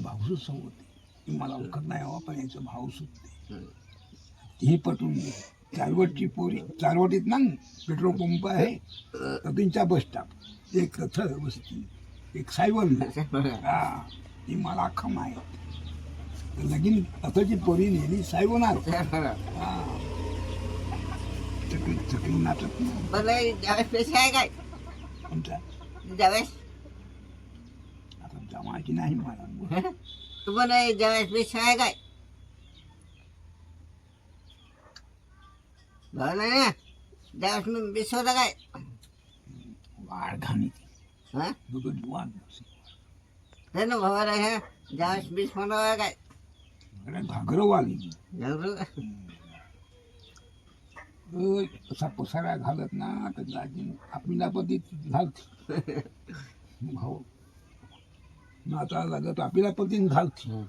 याचं भाऊसच होते की मला ओळखत नाही हवा पण याचं भाऊ सुटते हे पटून घे. चारवटची पोरी चारवटीत ना पेट्रोल पंप आहे तर त्यांच्या बस स्टॉप एक थळ वस्ती एक सायवल हा ती मला अख्खं माहीत लगीन अथची पोरी नेली सायवनात हा चकली चकली नाटक ज्यावेळेस पैसे आहे काय कोणता ज्यावेळेस आता जमायची नाही मला तुम्हाला ज्यावेळेस पैसे आहे काय भाऊ नाही ना ज्यावेळेस मी बेस होता काय वाढ घाणी हा दुगड वाढ नाही ना भावाला ह्या ज्यावेळेस बेस होता काय घागरवाली घाबरू का? असा पसारा घालत ना तर दाजी आपल्या पद्धत घालते भाऊ नाता लागत आपल्या पद्धतीने घालते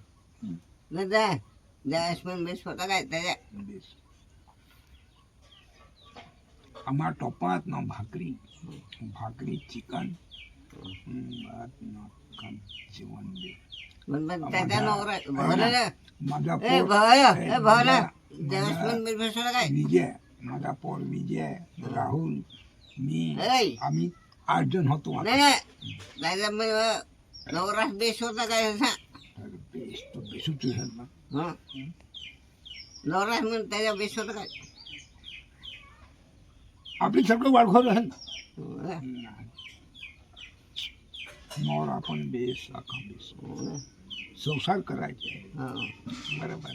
नाही जा ज्यावेळेस पण बेस होता काय त्याच्या आम्हा टोपात ना भाकरी भाकरी चिकन भात ना जेवण दे पण त्याच्या नवरा भावाला माझा ए भावाला ज्यावेळेस पण बेस होता काय विजय माझा पोर विजय राहुल मी ऐ. आम्ही 8 जण होतो नाही नाही त्याच्या मग नवरा बेस होता काय असा बेस्ट बेसूच ना हा नवरा म्हणून त्याच्या बेस होता काय आपली सगळं वाढखोर आहे हो ना? नवरा पण बेस अख्खा बेस हो ना? संसार करायचे हो. बरोबर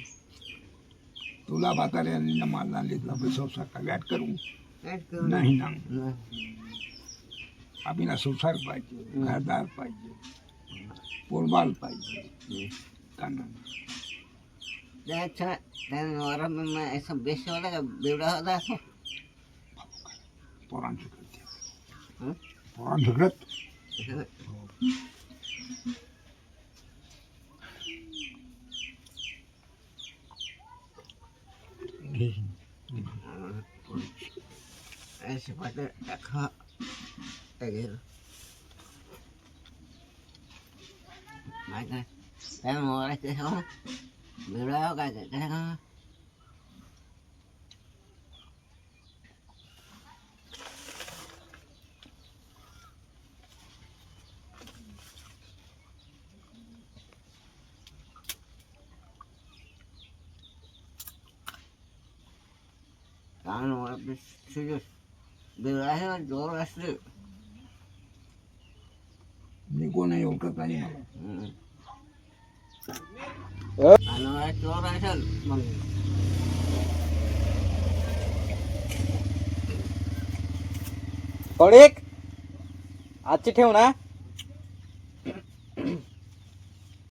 तुला म्हाताऱ्याने मला लिहिला पण संसार का व्याट करू काय करू? नाही ना नाही. आपल्याला संसार पाहिजे घरदार पाहिजे पोरबाल पाहिजे त्यांना त्याच्या त्या नवरा मग असं बेस होता का बेवडा होता असं पोरांसकट हं? पोरांसकट ऐसे पाटे खा काय काय त्या नवराचे बेवडा काय काय का बेवडा आहे जोर असते मी कोण आहे ओळखत नाही मला आणि चोर असेल मग पडेक आजची ठेव ना